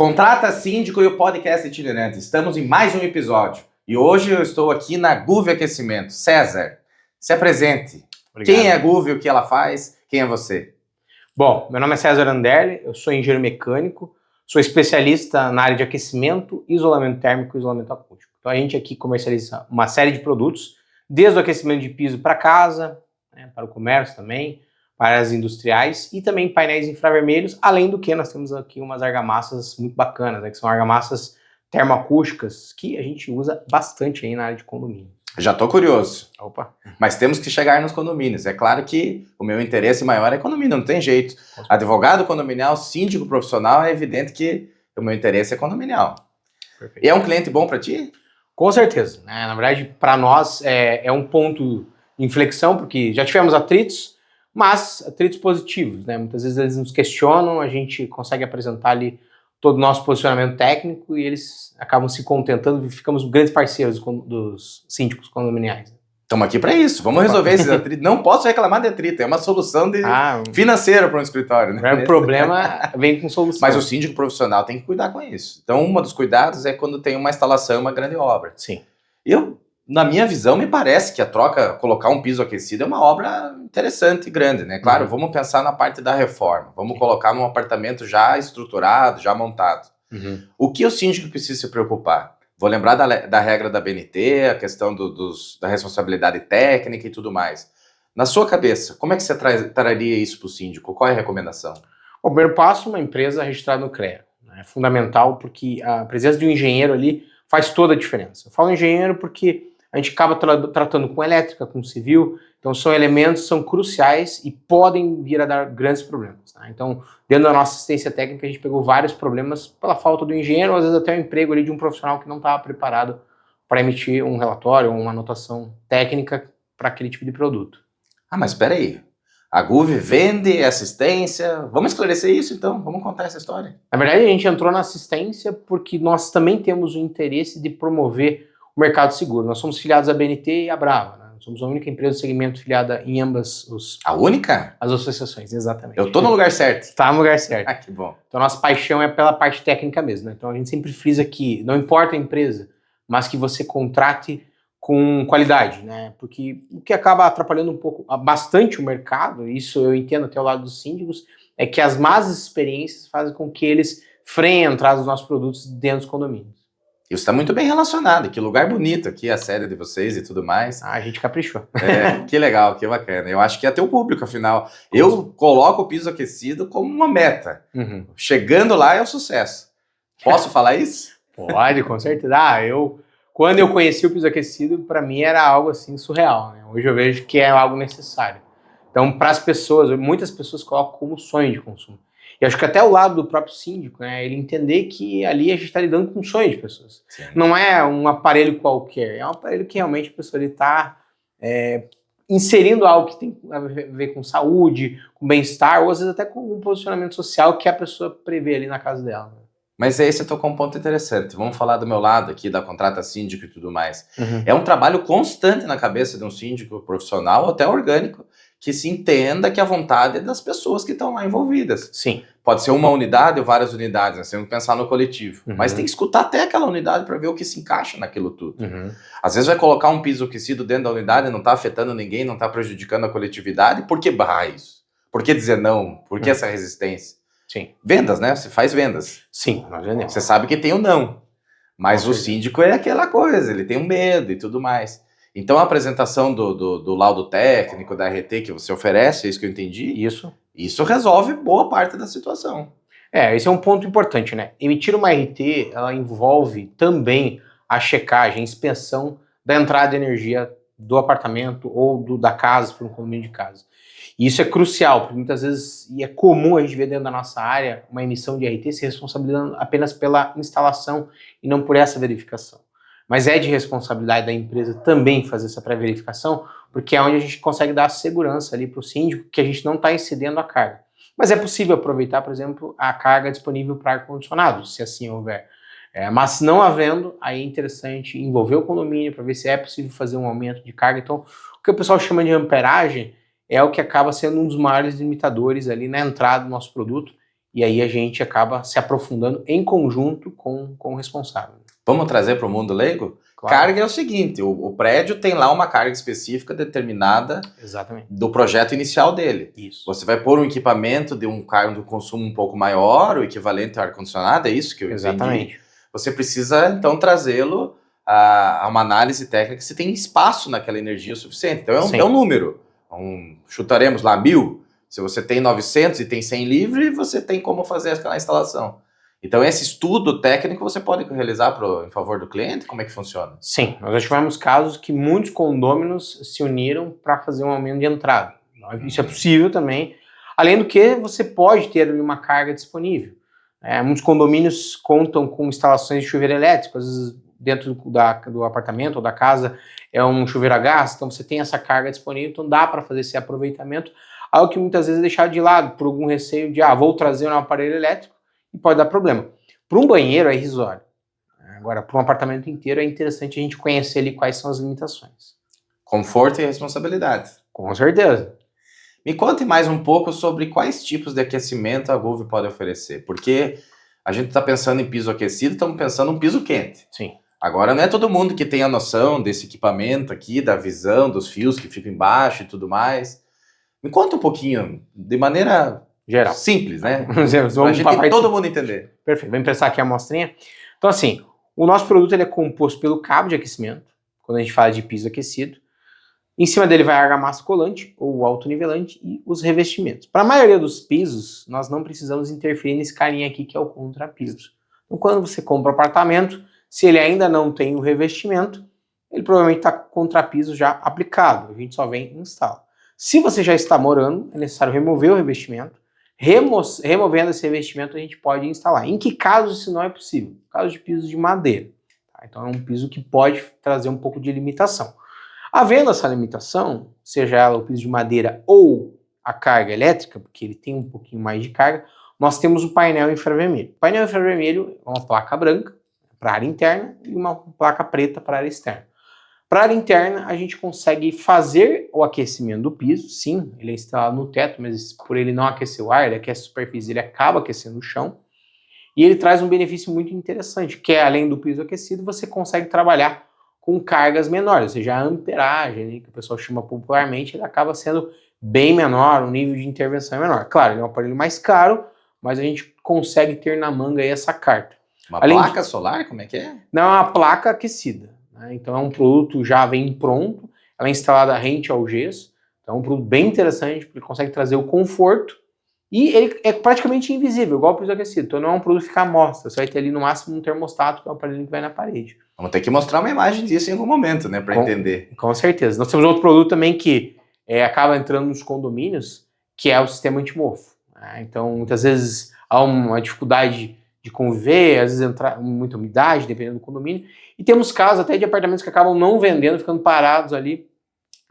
Contrata Síndico e o podcast itinerante. Estamos em mais um episódio. E hoje eu estou aqui na Guve Aquecimento. César, se apresente. Obrigado. Quem é a Guve, o que ela faz, quem é você? Bom, meu nome é César Anderle, eu sou engenheiro mecânico, sou especialista na área de aquecimento, isolamento térmico e isolamento acústico. Então a gente aqui comercializa uma série de produtos, desde o aquecimento de piso para casa, para o comércio também, para áreas industriais e também painéis infravermelhos, além do que nós temos aqui umas argamassas muito bacanas, que são argamassas termoacústicas, que a gente usa bastante aí na área de condomínio. Já estou curioso. Opa! Mas temos que chegar nos condomínios. É claro que o meu interesse maior é condomínio, não tem jeito. Advogado condominial, síndico profissional, é evidente que o meu interesse é condominial. Perfeito. E é um cliente bom para ti? Com certeza. Na verdade, para nós é um ponto de inflexão, porque já tivemos atritos, mas atritos positivos, Muitas vezes eles nos questionam, a gente consegue apresentar ali todo o nosso posicionamento técnico e eles acabam se contentando e ficamos grandes parceiros dos síndicos condominiais. Estamos aqui para isso, vamos resolver esses atritos. Não posso reclamar de atrito, é uma solução financeira para um escritório. O problema vem com solução. Mas o síndico profissional tem que cuidar com isso. Então, um dos cuidados é quando tem uma instalação, uma grande obra. Sim. Na minha visão, me parece que colocar um piso aquecido é uma obra interessante e grande, Claro, vamos pensar na parte da reforma. Vamos colocar num apartamento já estruturado, já montado. O que o síndico precisa se preocupar? Vou lembrar da regra da BNT, a questão da responsabilidade técnica e tudo mais. Na sua cabeça, como é que você traria isso para o síndico? Qual é a recomendação? O primeiro passo, uma empresa registrada no CREA. É fundamental porque a presença de um engenheiro ali faz toda a diferença. Eu falo engenheiro porque a gente acaba tratando com elétrica, com civil, então são elementos, são cruciais e podem vir a dar grandes problemas. Então, dentro da nossa assistência técnica, a gente pegou vários problemas pela falta do engenheiro, ou às vezes até o emprego ali de um profissional que não estava preparado para emitir um relatório ou uma anotação técnica para aquele tipo de produto. Mas espera aí, a Guve vende assistência, vamos esclarecer isso então, vamos contar essa história. Na verdade, a gente entrou na assistência porque nós também temos o interesse de promover o mercado seguro. Nós somos filiados à BNT e à Brava, Somos a única empresa do segmento filiada em ambas A única? as associações, exatamente. Eu tô no lugar certo. Está no lugar certo. Que bom. Então, nossa paixão é pela parte técnica mesmo, Então, a gente sempre frisa que não importa a empresa, mas que você contrate com qualidade, Porque o que acaba atrapalhando bastante o mercado, isso eu entendo até o lado dos síndicos, é que as más experiências fazem com que eles freiem a entrada dos nossos produtos dentro dos condomínios. Isso está muito bem relacionado. Que lugar bonito aqui, a série de vocês e tudo mais. A gente caprichou. Que legal, que bacana. Eu acho que é até o público, afinal. Eu coloco o piso aquecido como uma meta. Chegando lá é o sucesso. Posso falar isso? Pode, com certeza. Quando eu conheci o piso aquecido, para mim era algo assim surreal. Hoje eu vejo que é algo necessário. Então, para as pessoas, muitas pessoas colocam como sonho de consumo. E acho que até o lado do próprio síndico, ele entender que ali a gente está lidando com sonhos de pessoas. Sim. Não é um aparelho qualquer, é um aparelho que realmente a pessoa está inserindo algo que tem a ver com saúde, com bem-estar, ou às vezes até com um posicionamento social que a pessoa prevê ali na casa dela. Mas aí você tocou um ponto interessante. Vamos falar do meu lado aqui, da contrata síndico e tudo mais. É um trabalho constante na cabeça de um síndico profissional, ou até orgânico, que se entenda que a vontade é das pessoas que estão lá envolvidas. Sim. Pode ser uma unidade ou várias unidades, Você tem que pensar no coletivo. Mas tem que escutar até aquela unidade para ver o que se encaixa naquilo tudo. Às vezes vai colocar um piso aquecido dentro da unidade, não está afetando ninguém, não está prejudicando a coletividade. Por que barrar isso? Por que dizer não? Por que essa resistência? Sim. Vendas, Você faz vendas. Sim, nós vendemos. Você sabe que tem o não. Mas o síndico é aquela coisa, ele tem um medo e tudo mais. Então a apresentação do laudo técnico, da RT que você oferece, é isso que eu entendi? Isso resolve boa parte da situação. Esse é um ponto importante, Emitir uma RT, ela envolve também a checagem, a inspeção da entrada de energia do apartamento ou da casa para um condomínio de casa. E isso é crucial, porque muitas vezes, e é comum a gente ver dentro da nossa área, uma emissão de RT se responsabilizando apenas pela instalação e não por essa verificação. Mas é de responsabilidade da empresa também fazer essa pré-verificação, porque é onde a gente consegue dar segurança ali para o síndico que a gente não está excedendo a carga. Mas é possível aproveitar, por exemplo, a carga disponível para ar-condicionado, se assim houver. Mas não havendo, aí é interessante envolver o condomínio para ver se é possível fazer um aumento de carga. Então, o que o pessoal chama de amperagem é o que acaba sendo um dos maiores limitadores ali na entrada do nosso produto e aí a gente acaba se aprofundando em conjunto com o responsável. Vamos trazer para o mundo leigo? Claro. Carga é o seguinte, o prédio tem lá uma carga específica determinada Exatamente. do projeto inicial dele. Isso. Você vai pôr um equipamento de um carro de consumo um pouco maior, o equivalente ao ar-condicionado, é isso que eu entendi? Exatamente. Você precisa, então, trazê-lo a uma análise técnica se tem espaço naquela energia suficiente. Então, é um número. Chutaremos lá 1.000. Se você tem 900 e tem 100 livre, você tem como fazer aquela instalação. Então, esse estudo técnico você pode realizar em favor do cliente? Como é que funciona? Sim, nós já tivemos casos que muitos condôminos se uniram para fazer um aumento de entrada. Isso é possível também. Além do que, você pode ter uma carga disponível. Muitos condomínios contam com instalações de chuveiro elétrico, às vezes dentro do apartamento ou da casa é um chuveiro a gás, então você tem essa carga disponível, então dá para fazer esse aproveitamento, algo que muitas vezes é deixado de lado por algum receio de, vou trazer um aparelho elétrico e pode dar problema. Para um banheiro é irrisório. Agora, para um apartamento inteiro é interessante a gente conhecer ali quais são as limitações. Conforto e responsabilidade. Com certeza. Me conte mais um pouco sobre quais tipos de aquecimento a Gulf pode oferecer, porque a gente está pensando em piso aquecido, estamos pensando em um piso quente. Sim. Agora, não é todo mundo que tem a noção desse equipamento aqui, da visão, dos fios que ficam embaixo e tudo mais. Me conta um pouquinho, de maneira geral, simples, né? Vamos para todo mundo entender. Perfeito, vou emprestar aqui a amostrinha. Então, assim, o nosso produto ele é composto pelo cabo de aquecimento, quando a gente fala de piso aquecido. Em cima dele vai a argamassa colante ou autonivelante e os revestimentos. Para a maioria dos pisos, nós não precisamos interferir nesse carinha aqui que é o contrapiso. Então, quando você compra um apartamento, se ele ainda não tem o revestimento, ele provavelmente está com o contrapiso já aplicado. A gente só vem e instala. Se você já está morando, é necessário remover o revestimento. Removendo esse revestimento, a gente pode instalar. Em que caso isso não é possível? No caso de piso de madeira. Tá? Então, é um piso que pode trazer um pouco de limitação. Havendo essa limitação, seja ela o piso de madeira ou a carga elétrica, porque ele tem um pouquinho mais de carga, nós temos o painel infravermelho. O painel infravermelho é uma placa branca para a área interna e uma placa preta para a área externa. Para a área interna, a gente consegue fazer o aquecimento do piso, sim, ele é instalado no teto, mas por ele não aquecer o ar, ele aquece a superfície, ele acaba aquecendo o chão. E ele traz um benefício muito interessante, que é, além do piso aquecido, você consegue trabalhar com cargas menores, ou seja, a amperagem, né, que o pessoal chama popularmente, ele acaba sendo bem menor, o nível de intervenção é menor. Claro, ele é um aparelho mais caro, mas a gente consegue ter na manga aí essa carta. Uma placa solar, como é que é? Não, é uma placa aquecida. Né? Então é um produto já vem pronto, ela é instalada rente ao gesso, então é um produto bem interessante, porque ele consegue trazer o conforto e ele é praticamente invisível, igual o piso aquecido, então não é um produto que fica à mostra, você vai ter ali no máximo um termostato, que é o aparelho que vai na parede. Vamos ter que mostrar uma imagem disso em algum momento, né, para entender. Com certeza. Nós temos outro produto também que acaba entrando nos condomínios, que é o sistema antimofo. Né? Então, muitas vezes há uma dificuldade de conviver, às vezes entra muita umidade, dependendo do condomínio. E temos casos até de apartamentos que acabam não vendendo, ficando parados ali.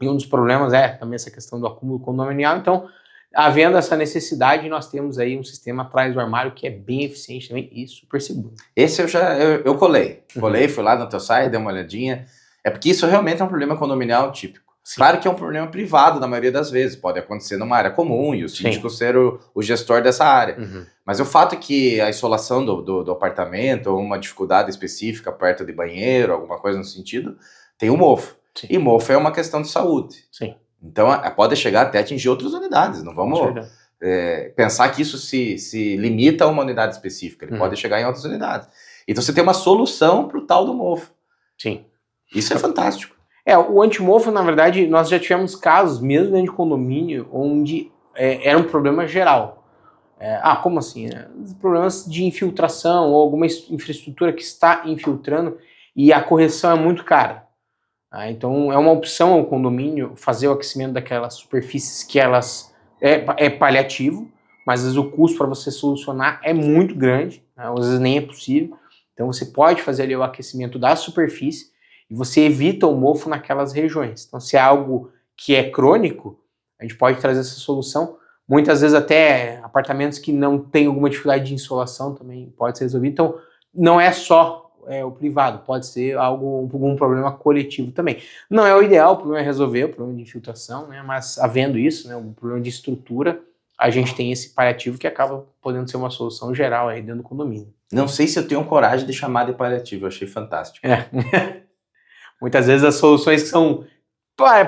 E um dos problemas é também essa questão do acúmulo condominial. Então, havendo essa necessidade, nós temos aí um sistema atrás do armário que é bem eficiente também e super seguro. Esse eu colei. Colei, fui lá no teu site, dei uma olhadinha. É porque isso realmente é um problema condominial típico. Sim. Claro que é um problema privado na maioria das vezes. Pode acontecer numa área comum e o síndico ser o gestor dessa área. Mas o fato é que a insolação do apartamento ou uma dificuldade específica perto de banheiro, alguma coisa no sentido, tem o mofo. Sim. E mofo é uma questão de saúde. Sim. Então, pode chegar até atingir outras unidades. Não vamos pensar que isso se limita a uma unidade específica. Ele pode chegar em outras unidades. Então, você tem uma solução para o tal do mofo. Sim. Isso é fantástico. O antimofo, na verdade, nós já tivemos casos, mesmo dentro de condomínio, onde era um problema geral. Como assim? Problemas de infiltração ou alguma infraestrutura que está infiltrando e a correção é muito cara. Então é uma opção ao condomínio fazer o aquecimento daquelas superfícies que elas é paliativo, mas às vezes o custo para você solucionar é muito grande, né? Às vezes nem é possível. Então você pode fazer ali o aquecimento da superfície e você evita o mofo naquelas regiões. Então se é algo que é crônico, a gente pode trazer essa solução. Muitas vezes até apartamentos que não têm alguma dificuldade de insolação também pode ser resolvido. Então não é só o privado, pode ser algum problema coletivo também. Não é o ideal, o problema é resolver o problema de infiltração, né? Mas havendo isso, né, um problema de estrutura, a gente tem esse paliativo que acaba podendo ser uma solução geral aí dentro do condomínio. Não sei se eu tenho coragem de chamar de paliativo, eu achei fantástico. Muitas vezes as soluções que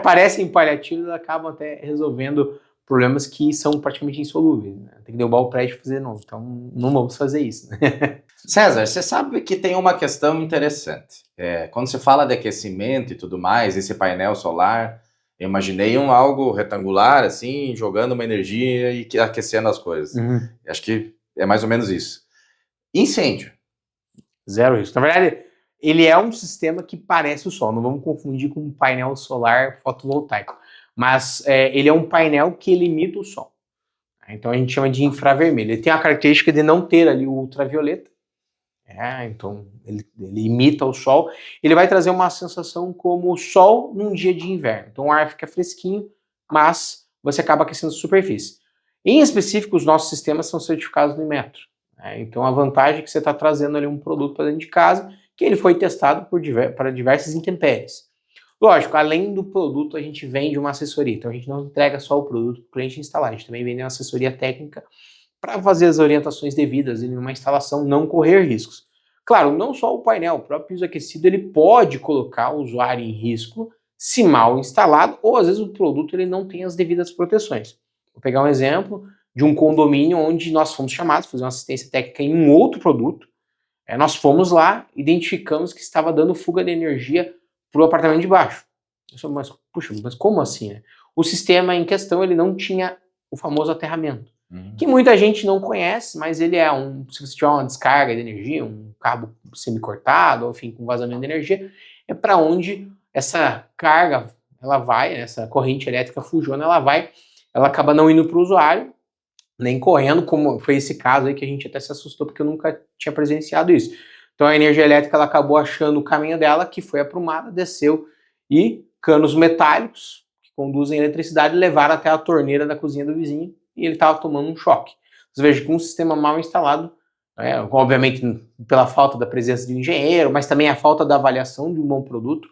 parecem paliativas acabam até resolvendo problemas que são praticamente insolúveis. Né? Tem que derrubar o prédio e fazer novo. Então não vamos fazer isso. Né? César, você sabe que tem uma questão interessante. Quando você fala de aquecimento e tudo mais, esse painel solar, eu imaginei algo retangular, assim, jogando uma energia e aquecendo as coisas. Uhum. Acho que é mais ou menos isso. Incêndio. Zero risco. Na verdade, ele é um sistema que parece o sol. Não vamos confundir com um painel solar fotovoltaico. Mas ele é um painel que ele imita o sol. Então a gente chama de infravermelho. Ele tem a característica de não ter ali o ultravioleta. Então ele imita o sol. Ele vai trazer uma sensação como o sol num dia de inverno. Então o ar fica fresquinho, mas você acaba aquecendo a superfície. Em específico, os nossos sistemas são certificados no Inmetro. Então a vantagem é que você está trazendo ali um produto para dentro de casa que ele foi testado para diversas intempéries. Lógico, além do produto, a gente vende uma assessoria. Então a gente não entrega só o produto para o cliente instalar, a gente também vende uma assessoria técnica para fazer as orientações devidas em uma instalação, não correr riscos. Claro, não só o painel, o próprio piso aquecido, ele pode colocar o usuário em risco se mal instalado, ou às vezes o produto ele não tem as devidas proteções. Vou pegar um exemplo de um condomínio onde nós fomos chamados a fazer uma assistência técnica em um outro produto. Nós fomos lá, identificamos que estava dando fuga de energia para o apartamento de baixo. Mas como assim? Né? O sistema em questão ele não tinha o famoso aterramento, que muita gente não conhece, mas ele é se você tiver uma descarga de energia, um cabo semi-cortado, ou enfim, com vazamento de energia, é para onde essa carga ela vai, essa corrente elétrica fujona, ela acaba não indo para o usuário, nem correndo, como foi esse caso aí que a gente até se assustou, porque eu nunca tinha presenciado isso. Então a energia elétrica ela acabou achando o caminho dela, que foi aprumada, desceu, e canos metálicos que conduzem a eletricidade levaram até a torneira da cozinha do vizinho, e ele estava tomando um choque. Você veja que um sistema mal instalado, obviamente pela falta da presença de um engenheiro, mas também a falta da avaliação de um bom produto,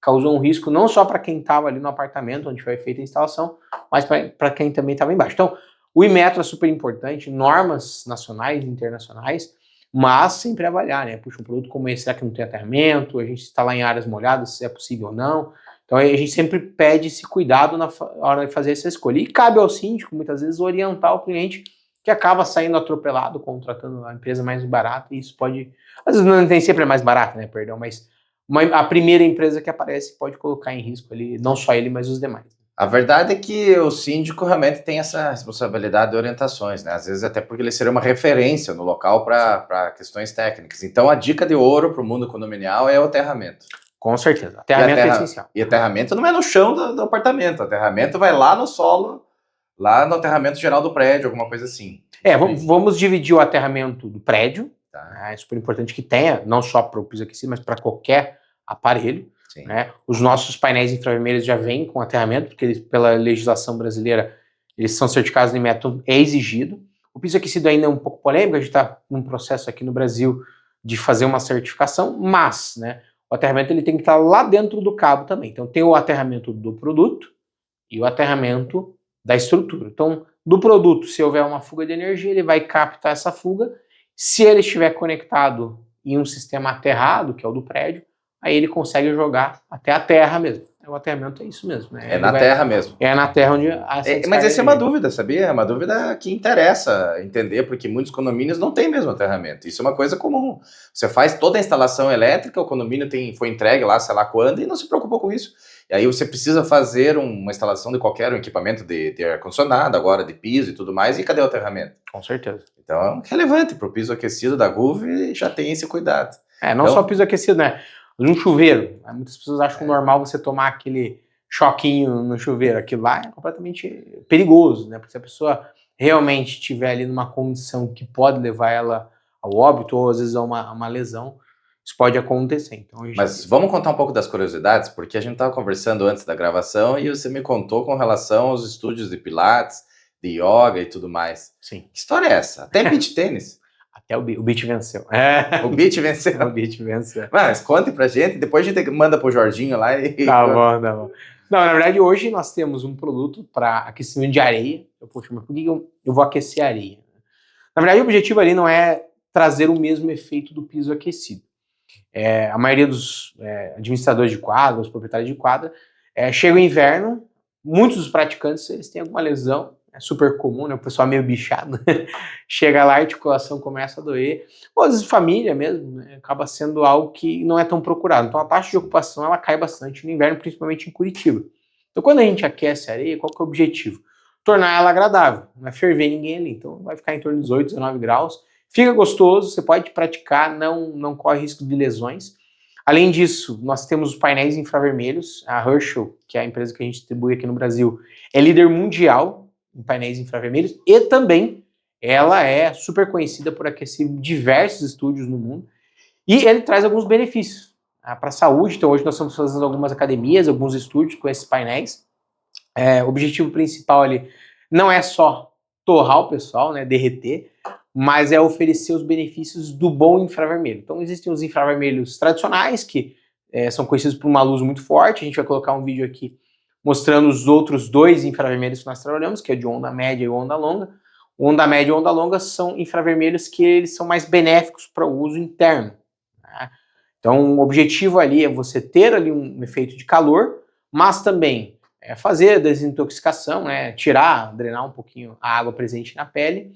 causou um risco não só para quem estava ali no apartamento onde foi feita a instalação, mas para quem também estava embaixo. Então, o Inmetro é super importante, normas nacionais e internacionais, mas sempre avaliar, né? Puxa, um produto como esse, será que não tem aterramento? A gente está lá em áreas molhadas, se é possível ou não. Então a gente sempre pede esse cuidado na hora de fazer essa escolha. E cabe ao síndico, muitas vezes, orientar o cliente que acaba saindo atropelado, contratando a empresa mais barata, e isso pode... Às vezes não tem sempre a mais barata, né? Perdão, mas a primeira empresa que aparece pode colocar em risco ali, não só ele, mas os demais. A verdade é que o síndico realmente tem essa responsabilidade de orientações, né? Às vezes até porque ele seria uma referência no local para questões técnicas. Então a dica de ouro para o mundo condominial é o aterramento. Com certeza. Aterramento é essencial. E aterramento não é no chão do apartamento. Aterramento vai lá no solo, lá no aterramento geral do prédio, alguma coisa assim. Vamos dividir o aterramento do prédio. Tá. É super importante que tenha, não só para o piso aquecido, mas para qualquer aparelho. Né? Os nossos painéis infravermelhos já vêm com aterramento, porque eles, pela legislação brasileira, eles são certificados no Inmetro, é exigido. O piso aquecido ainda é um pouco polêmico, a gente está num processo aqui no Brasil de fazer uma certificação, mas, né, o aterramento ele tem que estar lá dentro do cabo também. Então tem o aterramento do produto e o aterramento da estrutura. Então, do produto, se houver uma fuga de energia, ele vai captar essa fuga. Se ele estiver conectado em um sistema aterrado, que é o do prédio, aí ele consegue jogar até a terra mesmo. O aterramento é isso mesmo. Né? Terra mesmo. É na terra onde... Mas essa é uma dúvida, sabia? É uma dúvida que interessa entender, porque muitos condomínios não têm mesmo aterramento. Isso é uma coisa comum. Você faz toda a instalação elétrica, o condomínio foi entregue lá, sei lá quando, e não se preocupou com isso. E aí você precisa fazer uma instalação de qualquer equipamento de ar-condicionado, agora de piso e tudo mais, e cadê o aterramento? Com certeza. Então é relevante para o piso aquecido da GUV, já tem esse cuidado. Não só piso aquecido, né? Um chuveiro. Muitas pessoas acham normal você tomar aquele choquinho no chuveiro. Aquilo lá é completamente perigoso, né? Porque se a pessoa realmente estiver ali numa condição que pode levar ela ao óbito ou às vezes a uma lesão, isso pode acontecer. Então, Mas vamos contar um pouco das curiosidades, porque a gente estava conversando antes da gravação e você me contou com relação aos estúdios de pilates, de yoga e tudo mais. Sim. Que história é essa? Até beach tênis. Até o beach venceu. O beach venceu? O beach venceu. Mas conte pra gente, depois a gente manda pro Jorginho lá e... Tá bom. Não, na verdade, hoje nós temos um produto para aquecimento de areia. Poxa, mas por que eu vou aquecer a areia? Na verdade, o objetivo ali não é trazer o mesmo efeito do piso aquecido. A maioria dos administradores de quadra, os proprietários de quadra, chega o inverno, muitos dos praticantes eles têm alguma lesão, é super comum, né? O pessoal é meio bichado, chega lá, a articulação começa a doer, ou às vezes família mesmo, né? Acaba sendo algo que não é tão procurado. Então a taxa de ocupação ela cai bastante no inverno, principalmente em Curitiba. Então quando a gente aquece a areia, qual que é o objetivo? Tornar ela agradável, não vai ferver ninguém ali, então vai ficar em torno de 18, 19 graus, fica gostoso, você pode praticar, não corre risco de lesões. Além disso, nós temos os painéis infravermelhos, a Herschel, que é a empresa que a gente distribui aqui no Brasil, é líder mundial em painéis infravermelhos e também ela é super conhecida por aquecer diversos estúdios no mundo e ele traz alguns benefícios para a saúde. Então hoje nós estamos fazendo algumas academias, alguns estúdios com esses painéis. O objetivo principal ali não é só torrar o pessoal, né, derreter, mas é oferecer os benefícios do bom infravermelho. Então existem os infravermelhos tradicionais, que são conhecidos por uma luz muito forte. A gente vai colocar um vídeo aqui mostrando os outros dois infravermelhos que nós trabalhamos, que é de onda média e onda longa. O onda média e onda longa são infravermelhos que eles são mais benéficos para o uso interno. Tá? Então o objetivo ali é você ter ali um efeito de calor, mas também fazer a desintoxicação, né, tirar, drenar um pouquinho a água presente na pele,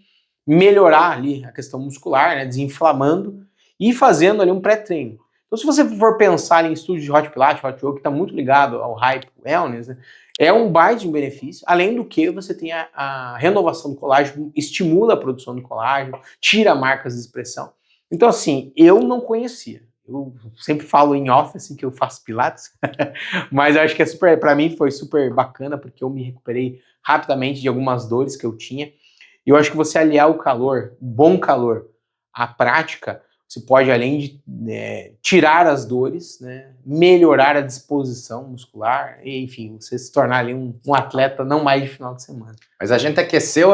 melhorar ali a questão muscular, né, desinflamando e fazendo ali um pré-treino. Então, se você for pensar em estúdio de Hot Pilates, Hot Yoga, que está muito ligado ao Hype Wellness, né, é um baita de um benefício, além do que você tem a renovação do colágeno, estimula a produção do colágeno, tira marcas de expressão. Então, assim, eu não conhecia. Eu sempre falo em off, assim, que eu faço pilates, mas eu acho que para mim foi super bacana, porque eu me recuperei rapidamente de algumas dores que eu tinha. E eu acho que você aliar o calor, o bom calor, à prática, você pode, além de tirar as dores, né, melhorar a disposição muscular, e, enfim, você se tornar ali um atleta não mais de final de semana. Mas a gente aqueceu.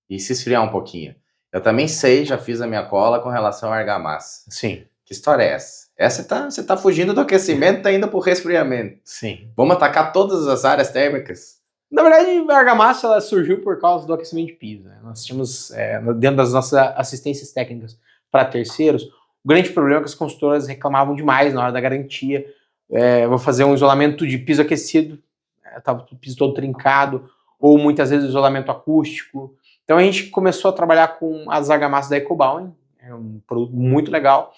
E se esfriar um pouquinho. Eu também sei, já fiz a minha cola com relação à argamassa. Sim. Que história é essa? Você tá fugindo do aquecimento, tá indo pro resfriamento. Sim. Vamos atacar todas as áreas térmicas? Na verdade, a argamassa ela surgiu por causa do aquecimento de piso. Né? Nós tínhamos, dentro das nossas assistências técnicas para terceiros, o grande problema é que as consultoras reclamavam demais na hora da garantia. Vou fazer um isolamento de piso aquecido, estava o piso todo trincado, ou muitas vezes isolamento acústico. Então a gente começou a trabalhar com as argamassas da Ecobaum, é um produto muito legal.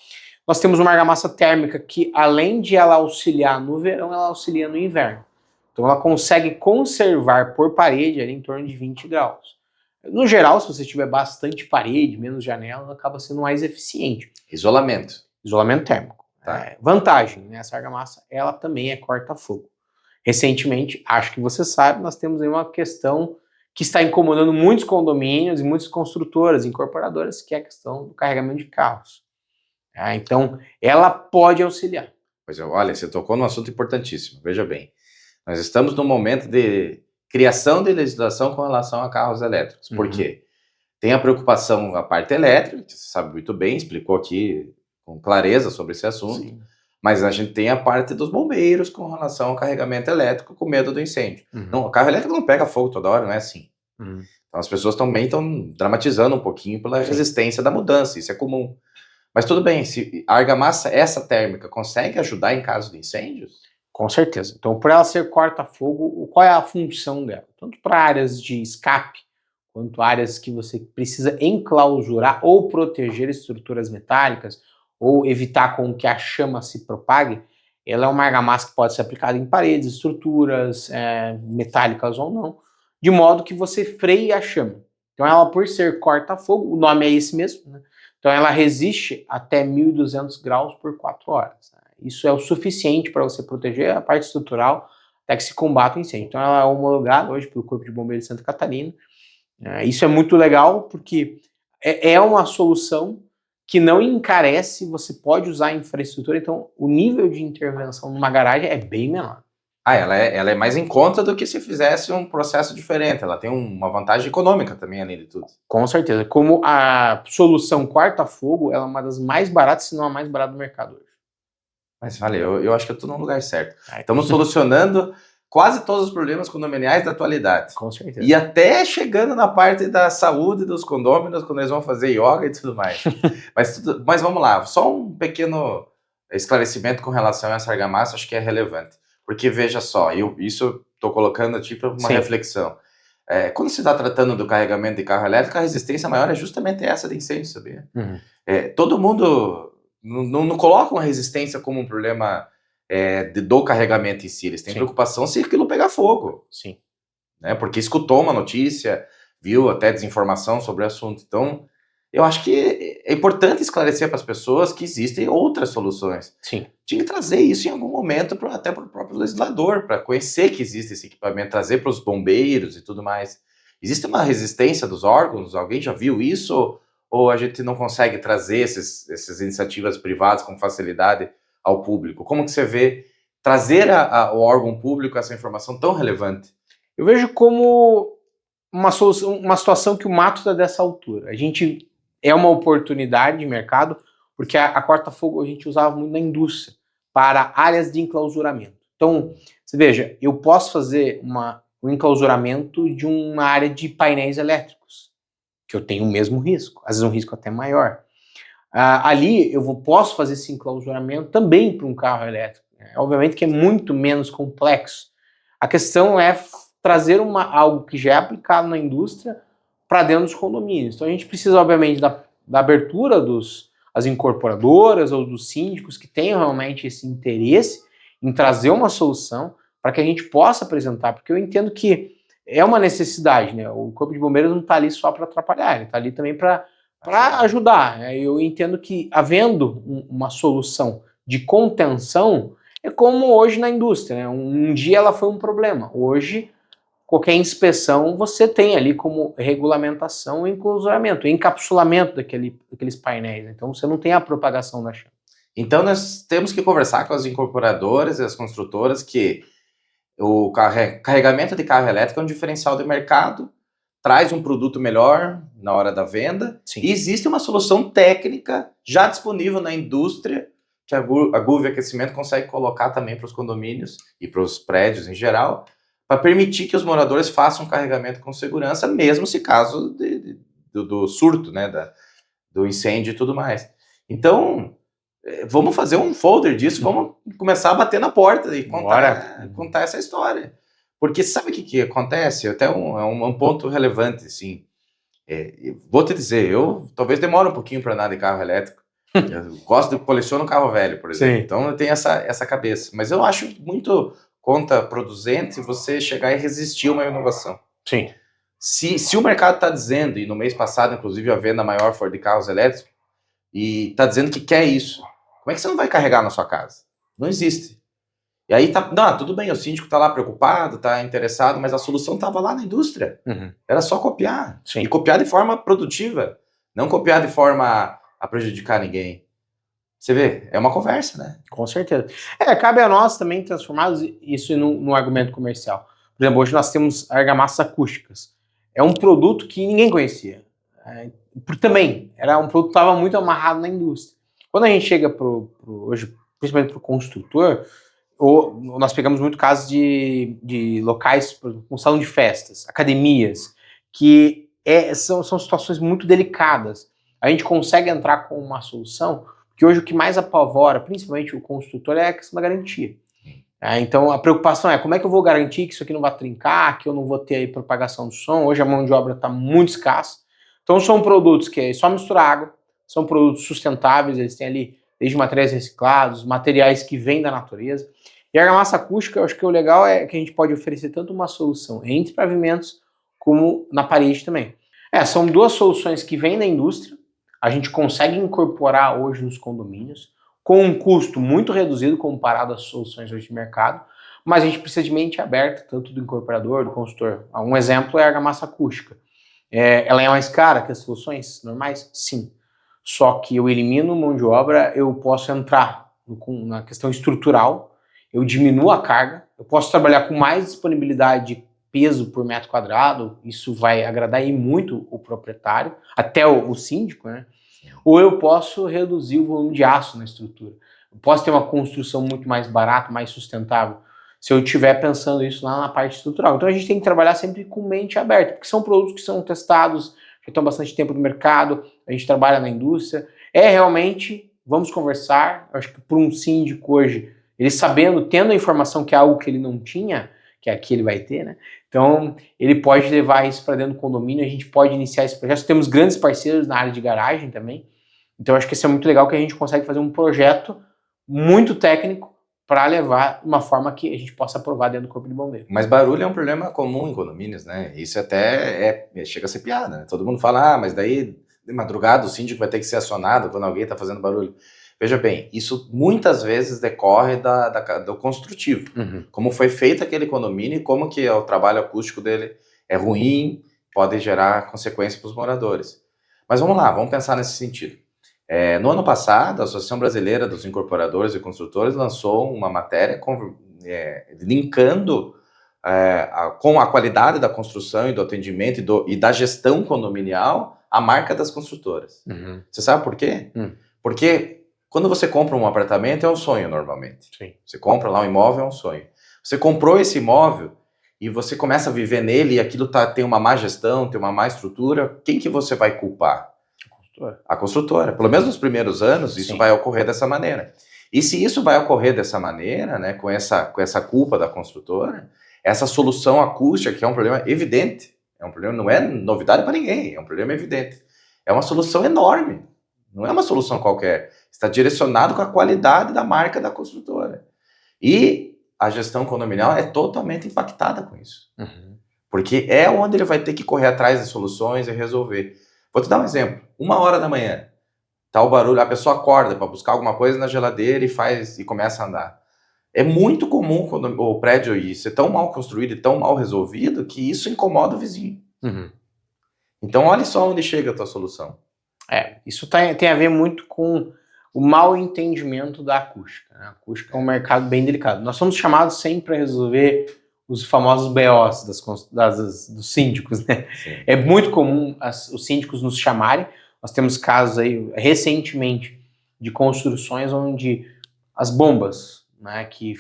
Nós temos uma argamassa térmica que, além de ela auxiliar no verão, ela auxilia no inverno. Então ela consegue conservar por parede ali em torno de 20 graus. No geral, se você tiver bastante parede, menos janela, ela acaba sendo mais eficiente. Isolamento. Isolamento térmico. Tá. Vantagem, né? Essa argamassa, ela também é corta-fogo. Recentemente, acho que você sabe, nós temos aí uma questão que está incomodando muitos condomínios e muitas construtoras, incorporadoras, que é a questão do carregamento de carros. Então, ela pode auxiliar. Pois é, olha, você tocou num assunto importantíssimo, veja bem. Nós estamos num momento de criação de legislação com relação a carros elétricos. Por quê? Tem a preocupação da parte elétrica, que você sabe muito bem, explicou aqui com clareza sobre esse assunto. Sim. Mas a gente tem a parte dos bombeiros com relação ao carregamento elétrico, com medo do incêndio. Não, o carro elétrico não pega fogo toda hora, não é assim. Então as pessoas também estão dramatizando um pouquinho pela resistência da mudança, isso é comum. Mas tudo bem, se a argamassa, essa térmica, consegue ajudar em caso de incêndios? Com certeza. Então, por ela ser corta-fogo, qual é a função dela? Tanto para áreas de escape, quanto áreas que você precisa enclausurar ou proteger estruturas metálicas, ou evitar com que a chama se propague, ela é uma argamassa que pode ser aplicada em paredes, estruturas metálicas ou não, de modo que você freie a chama. Então ela, por ser corta-fogo, o nome é esse mesmo, né? Então ela resiste até 1.200 graus por 4 horas. Isso é o suficiente para você proteger a parte estrutural até que se combata o incêndio. Então ela é homologada hoje pelo Corpo de Bombeiros de Santa Catarina. Isso é muito legal porque é uma solução que não encarece, você pode usar a infraestrutura, então o nível de intervenção numa garagem é bem menor. Ela é mais em conta do que se fizesse um processo diferente, ela tem uma vantagem econômica também, além de tudo. Com certeza, como a solução corta-fogo, ela é uma das mais baratas, se não a mais barata do mercado hoje. Mas valeu, eu acho que eu estou no lugar certo. Estamos solucionando quase todos os problemas condominiais da atualidade. Com certeza. E até chegando na parte da saúde dos condôminos, quando eles vão fazer yoga e tudo mais. Mas vamos lá, só um pequeno esclarecimento com relação a essa argamassa, acho que é relevante. Porque veja só, isso estou colocando tipo uma reflexão. Quando se está tratando do carregamento de carro elétrico, a resistência maior é justamente essa de incêndio, sabia? Todo mundo não coloca uma resistência como um problema do carregamento em si. Eles têm preocupação se aquilo pegar fogo. Sim. Né? Porque escutou uma notícia, viu até desinformação sobre o assunto. Então, eu acho que é importante esclarecer para as pessoas que existem outras soluções. Sim. Tinha que trazer isso em algum momento até para o próprio legislador, para conhecer que existe esse equipamento, trazer para os bombeiros e tudo mais. Existe uma resistência dos órgãos? Alguém já viu isso? Ou a gente não consegue trazer essas iniciativas privadas com facilidade ao público? Como que você vê trazer ao órgão público essa informação tão relevante? Eu vejo como uma situação que o mato está dessa altura. A gente é uma oportunidade de mercado, porque a corta-fogo a gente usava muito na indústria, para áreas de enclausuramento. Então, você veja, eu posso fazer um enclausuramento de uma área de painéis elétricos, que eu tenho o mesmo risco, às vezes um risco até maior. Ali eu posso fazer esse enclausuramento também para um carro elétrico. Obviamente que é muito menos complexo. A questão é trazer algo que já é aplicado na indústria para dentro dos condomínios. Então a gente precisa, obviamente, da abertura das incorporadoras ou dos síndicos que tenham realmente esse interesse em trazer uma solução para que a gente possa apresentar, porque eu entendo que é uma necessidade, né? O Corpo de Bombeiros não está ali só para atrapalhar, ele está ali também para ajudar. Eu entendo que, havendo uma solução de contenção, é como hoje na indústria, né? Um dia ela foi um problema, hoje qualquer inspeção você tem ali como regulamentação o enclausuramento, o encapsulamento daqueles painéis. Então você não tem a propagação da chama. Então nós temos que conversar com as incorporadoras e as construtoras que o carregamento de carro elétrico é um diferencial de mercado, traz um produto melhor na hora da venda. Sim. E existe uma solução técnica já disponível na indústria que a GUV Aquecimento consegue colocar também para os condomínios e para os prédios em geral, para permitir que os moradores façam carregamento com segurança, mesmo se caso do surto, né, do incêndio e tudo mais. Então, vamos fazer um folder disso, vamos começar a bater na porta e contar essa história. Porque sabe o que acontece? Até um ponto relevante, assim. Vou te dizer, eu talvez demore um pouquinho para andar de carro elétrico. Eu coleciono carro velho, por exemplo. Sim. Então eu tenho essa cabeça. Mas eu acho muito contraproducente você chegar e resistir a uma inovação. Sim. Se o mercado está dizendo, e no mês passado, inclusive, a venda maior foi de carros elétricos, e está dizendo que quer isso, como é que você não vai carregar na sua casa? Não existe. E aí tudo bem, o síndico está lá preocupado, está interessado, mas a solução estava lá na indústria. Era só copiar. Sim. E copiar de forma produtiva, não copiar de forma a prejudicar ninguém. Você vê, é uma conversa, né? Com certeza. Cabe a nós também transformarmos isso num argumento comercial. Por exemplo, hoje nós temos argamassas acústicas. É um produto que ninguém conhecia. Também, era um produto que estava muito amarrado na indústria. Quando a gente chega hoje, principalmente para o construtor, nós pegamos muito casos de locais, como salão de festas, academias, que são situações muito delicadas. A gente consegue entrar com uma solução, porque hoje o que mais apavora, principalmente o construtor, é a questão da garantia. Então a preocupação é como é que eu vou garantir que isso aqui não vai trincar, que eu não vou ter aí propagação do som. Hoje a mão de obra está muito escassa. Então são produtos que é só misturar água, são produtos sustentáveis, eles têm ali desde materiais reciclados, materiais que vêm da natureza. E a argamassa acústica, eu acho que o legal é que a gente pode oferecer tanto uma solução entre pavimentos como na parede também. São duas soluções que vêm da indústria, a gente consegue incorporar hoje nos condomínios, com um custo muito reduzido comparado às soluções hoje de mercado, mas a gente precisa de mente aberta, tanto do incorporador, do consultor. Um exemplo é a argamassa acústica. Ela é mais cara que as soluções normais? Sim. Só que eu elimino mão de obra, eu posso entrar na questão estrutural, eu diminuo a carga, eu posso trabalhar com mais disponibilidade de peso por metro quadrado, isso vai agradar aí muito o proprietário, até o síndico, né? Ou eu posso reduzir o volume de aço na estrutura. Eu posso ter uma construção muito mais barata, mais sustentável. se eu estiver pensando isso lá na parte estrutural. Então a gente tem que trabalhar sempre com mente aberta, porque são produtos que são testados, já estão bastante tempo no mercado, a gente trabalha na indústria. Realmente, vamos conversar, eu acho que para um síndico hoje, ele sabendo, tendo a informação que é algo que ele não tinha, que aqui ele vai ter, né? Então, ele pode levar isso para dentro do condomínio, a gente pode iniciar esse projeto. Temos grandes parceiros na área de garagem também, então acho que isso é muito legal, que a gente consegue fazer um projeto muito técnico para levar de uma forma que a gente possa aprovar dentro do Corpo de Bombeiro. Mas barulho é um problema comum em condomínios, né? Isso até chega a ser piada, né? Todo mundo fala, mas daí de madrugada o síndico vai ter que ser acionado quando alguém está fazendo barulho. Veja bem, isso muitas vezes decorre do construtivo. Como foi feito aquele condomínio e como que o trabalho acústico dele é ruim, pode gerar consequências para os moradores. Mas vamos lá, vamos pensar nesse sentido. No ano passado, a Associação Brasileira dos Incorporadores e Construtores lançou uma matéria linkando com a qualidade da construção e do atendimento e da gestão condominial a marca das construtoras. Você sabe por quê? Porque quando você compra um apartamento é um sonho normalmente. Sim. Você compra lá um imóvel, é um sonho. Você comprou esse imóvel e você começa a viver nele e aquilo tem uma má gestão, tem uma má estrutura, quem que você vai culpar? A construtora. Pelo menos nos primeiros anos, isso vai ocorrer dessa maneira. E se isso vai ocorrer dessa maneira, né, com essa culpa da construtora, essa solução acústica, que é um problema evidente, não é novidade para ninguém, é um problema evidente. É uma solução enorme, não é uma solução qualquer. Está direcionado com a qualidade da marca da construtora. E a gestão condominial é totalmente impactada com isso. Porque é onde ele vai ter que correr atrás de soluções e resolver. Vou te dar um exemplo. 1h da manhã, tá o barulho, a pessoa acorda para buscar alguma coisa na geladeira e começa a andar. É muito comum quando o prédio ser tão mal construído e tão mal resolvido que isso incomoda o vizinho. Então olha só onde chega a tua solução. Isso tem a ver muito com o mau entendimento da acústica. A acústica é um mercado bem delicado. Nós somos chamados sempre para resolver os famosos BOs dos síndicos, né? Sim. É muito comum os síndicos nos chamarem. Nós temos casos aí, recentemente, de construções onde as bombas, né, que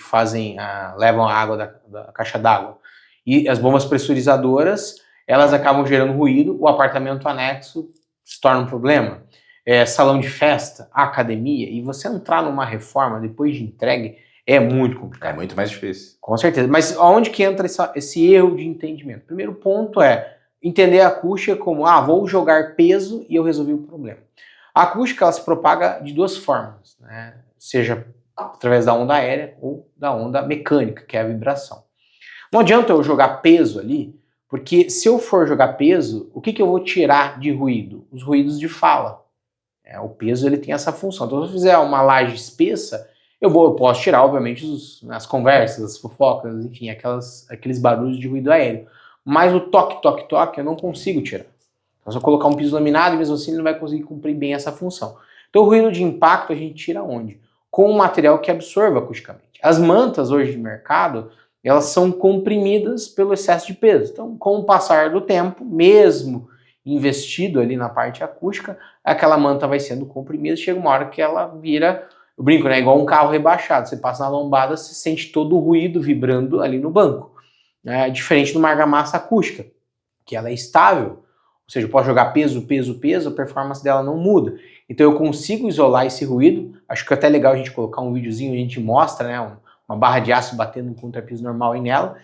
levam a água da caixa d'água, e as bombas pressurizadoras, elas acabam gerando ruído, o apartamento anexo se torna um problema. Salão de festa, academia, e você entrar numa reforma depois de entregue é muito complicado. É muito mais difícil. Com certeza. Mas aonde que entra esse erro de entendimento? Primeiro ponto é entender a acústica como, vou jogar peso e eu resolvi o problema. A acústica, ela se propaga de duas formas, né? Seja através da onda aérea ou da onda mecânica, que é a vibração. Não adianta eu jogar peso ali, porque se eu for jogar peso, o que eu vou tirar de ruído? Os ruídos de fala. O peso, ele tem essa função. Então, se eu fizer uma laje espessa, eu posso tirar, obviamente, as conversas, as fofocas, enfim, aqueles barulhos de ruído aéreo. Mas o toque, toque, toque, eu não consigo tirar. Então, se eu colocar um piso laminado, mesmo assim, ele não vai conseguir cumprir bem essa função. Então, o ruído de impacto a gente tira onde? Com um material que absorva acusticamente. As mantas hoje de mercado, elas são comprimidas pelo excesso de peso. Então, com o passar do tempo, mesmo investido ali na parte acústica, aquela manta vai sendo comprimida, chega uma hora que ela vira, eu brinco, né, igual um carro rebaixado, você passa na lombada, você sente todo o ruído vibrando ali no banco. Diferente de uma argamassa acústica, que ela é estável, ou seja, eu posso jogar peso, peso, peso, a performance dela não muda. Então eu consigo isolar esse ruído, acho que é até legal a gente colocar um videozinho, a gente mostra, né, uma barra de aço batendo um contrapiso normal nela.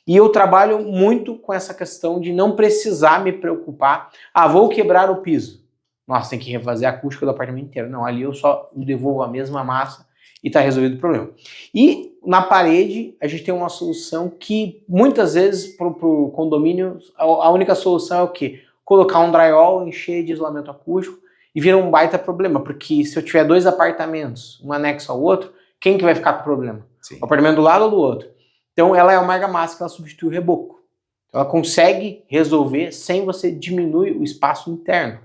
E eu trabalho muito com essa questão de não precisar me preocupar. Vou quebrar o piso. Nossa, tem que refazer a acústica do apartamento inteiro. Não, ali eu só devolvo a mesma massa e está resolvido o problema. E na parede, a gente tem uma solução que muitas vezes para o condomínio, a única solução é o quê? Colocar um drywall, encher de isolamento acústico e vira um baita problema. Porque se eu tiver 2 apartamentos, um anexo ao outro, quem que vai ficar com o problema? Sim. O apartamento do lado ou do outro? Então ela é uma argamassa que ela substitui o reboco. Ela consegue resolver sem você diminuir o espaço interno.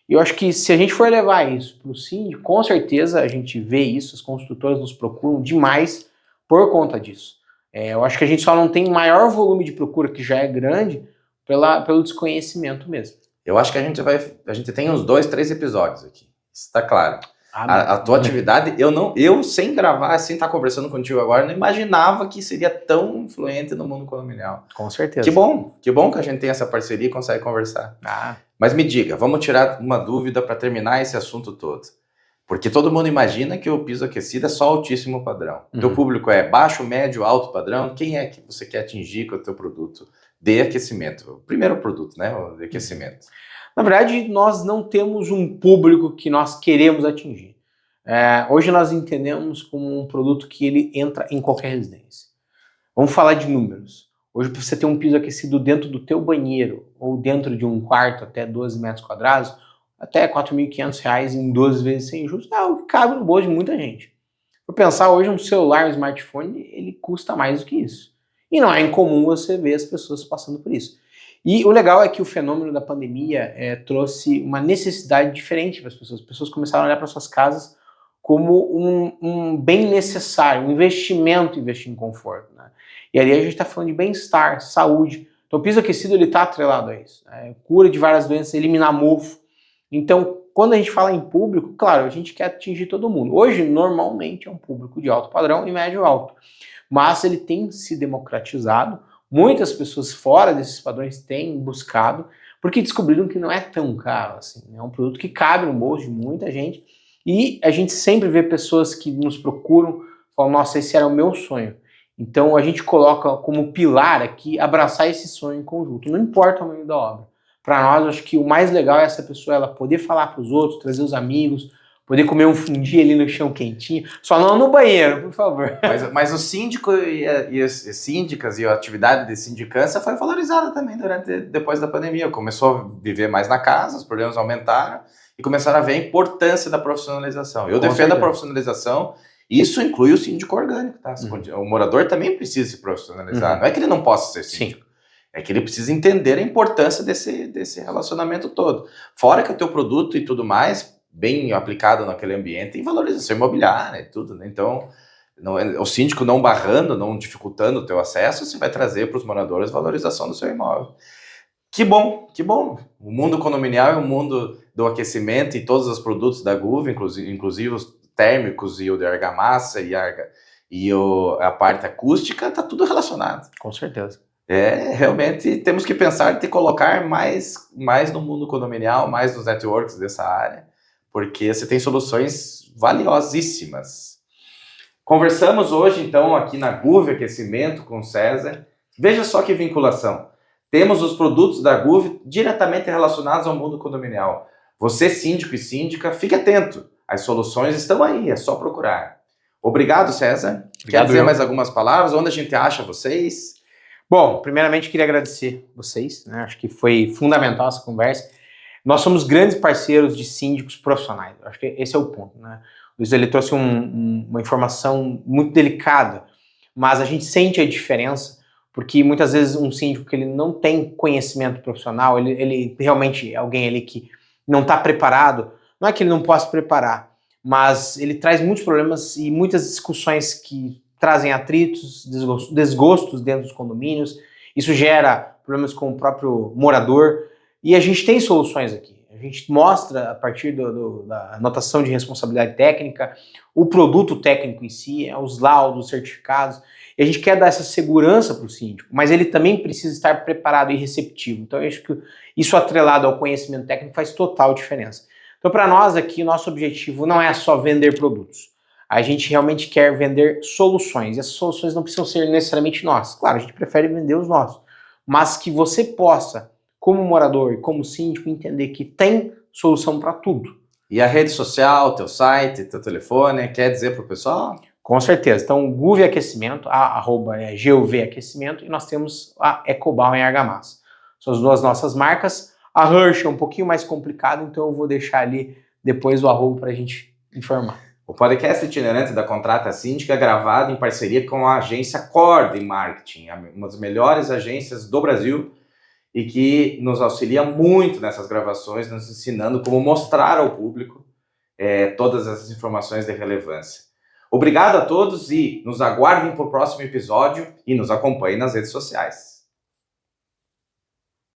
E eu acho que se a gente for levar isso para o síndico, com certeza a gente vê isso, as construtoras nos procuram demais por conta disso. Eu acho que a gente só não tem maior volume de procura, que já é grande, pelo desconhecimento mesmo. Eu acho que a gente tem uns 2, 3 episódios aqui, isso está claro. A tua atividade, eu sem gravar, sem estar conversando contigo agora, não imaginava que seria tão influente no mundo condominial. Com certeza. Que bom que a gente tem essa parceria e consegue conversar. Mas me diga, vamos tirar uma dúvida para terminar esse assunto todo. Porque todo mundo imagina que o piso aquecido é só altíssimo padrão. Teu público é baixo, médio, alto padrão. Quem é que você quer atingir com o teu produto de aquecimento? O primeiro produto, né? O de aquecimento. Na verdade, nós não temos um público que nós queremos atingir. Hoje nós entendemos como um produto que ele entra em qualquer residência. Vamos falar de números. Hoje, para você ter um piso aquecido dentro do teu banheiro ou dentro de um quarto até 12 metros quadrados, até R$ 4.500 em 12 vezes sem juros, é algo que cabe no bolso de muita gente. Por pensar, hoje um celular, um smartphone, ele custa mais do que isso. E não é incomum você ver as pessoas passando por isso. E o legal é que o fenômeno da pandemia trouxe uma necessidade diferente para as pessoas. As pessoas começaram a olhar para suas casas como um bem necessário, um investimento, investir em conforto. Né? E ali a gente está falando de bem-estar, saúde. Então o piso aquecido está atrelado a isso. Cura de várias doenças, eliminar mofo. Então, quando a gente fala em público, claro, a gente quer atingir todo mundo. Hoje, normalmente, é um público de alto padrão e médio alto. Mas ele tem se democratizado. Muitas pessoas fora desses padrões têm buscado, porque descobriram que não é tão caro assim. É um produto que cabe no bolso de muita gente. E a gente sempre vê pessoas que nos procuram, falam, nossa, esse era o meu sonho. Então a gente coloca como pilar aqui abraçar esse sonho em conjunto, não importa o tamanho da obra. Para nós, acho que o mais legal é essa pessoa ela poder falar para os outros, trazer os amigos, poder comer um fundi ali no chão quentinho, só não no banheiro, por favor. Mas o síndico e as síndicas e a atividade de sindicância foi valorizada também depois da pandemia. Começou a viver mais na casa, os problemas aumentaram e começaram a ver a importância da profissionalização. Eu defendo a profissionalização, isso inclui o síndico orgânico, tá? O morador também precisa se profissionalizar, não é que ele não possa ser síndico. Sim. É que ele precisa entender a importância desse relacionamento todo. Fora que o teu produto e tudo mais, bem aplicado naquele ambiente, tem valorização imobiliária e tudo, né? Então, o síndico não barrando, não dificultando o teu acesso, você vai trazer para os moradores valorização do seu imóvel. Que bom, que bom. O mundo condominial é o mundo do aquecimento e todos os produtos da GUV, inclusive os térmicos e o de argamassa e a parte acústica, está tudo relacionado. Com certeza. Realmente temos que pensar em colocar mais no mundo condominial, mais nos networks dessa área, porque você tem soluções valiosíssimas. Conversamos hoje, então, aqui na GUV Aquecimento com o César. Veja só que vinculação. Temos os produtos da GUV diretamente relacionados ao mundo condominial. Você, síndico e síndica, fique atento. As soluções estão aí, é só procurar. Obrigado, César. Quer dizer mais algumas palavras? Onde a gente acha vocês? Bom, primeiramente queria agradecer vocês, né? Acho que foi fundamental essa conversa. Nós somos grandes parceiros de síndicos profissionais, acho que esse é o ponto, né? O Luiz, ele trouxe uma informação muito delicada, mas a gente sente a diferença, porque muitas vezes um síndico que ele não tem conhecimento profissional, ele realmente é alguém ali que não está preparado, não é que ele não possa preparar, mas ele traz muitos problemas e muitas discussões que trazem atritos, desgostos dentro dos condomínios, isso gera problemas com o próprio morador, e a gente tem soluções aqui. A gente mostra, a partir da anotação de responsabilidade técnica, o produto técnico em si, os laudos, os certificados, e a gente quer dar essa segurança para o síndico, mas ele também precisa estar preparado e receptivo. Então eu acho que isso atrelado ao conhecimento técnico faz total diferença. Então para nós aqui, nosso objetivo não é só vender produtos. A gente realmente quer vender soluções, e essas soluções não precisam ser necessariamente nossas. Claro, a gente prefere vender os nossos, mas que você possa, como morador e como síndico, entender que tem solução para tudo. E a rede social, teu site, teu telefone, quer dizer para o pessoal? Com certeza. Então, GUV Aquecimento, a @ é GUV Aquecimento, e nós temos a Ecobal em Argamassa. São as duas nossas marcas. A Hirsch é um pouquinho mais complicado, então eu vou deixar ali depois o @ para a gente informar. O podcast itinerante da Contrata Síndica é gravado em parceria com a agência Cord Marketing, uma das melhores agências do Brasil e que nos auxilia muito nessas gravações, nos ensinando como mostrar ao público todas essas informações de relevância. Obrigado a todos e nos aguardem para o próximo episódio e nos acompanhem nas redes sociais.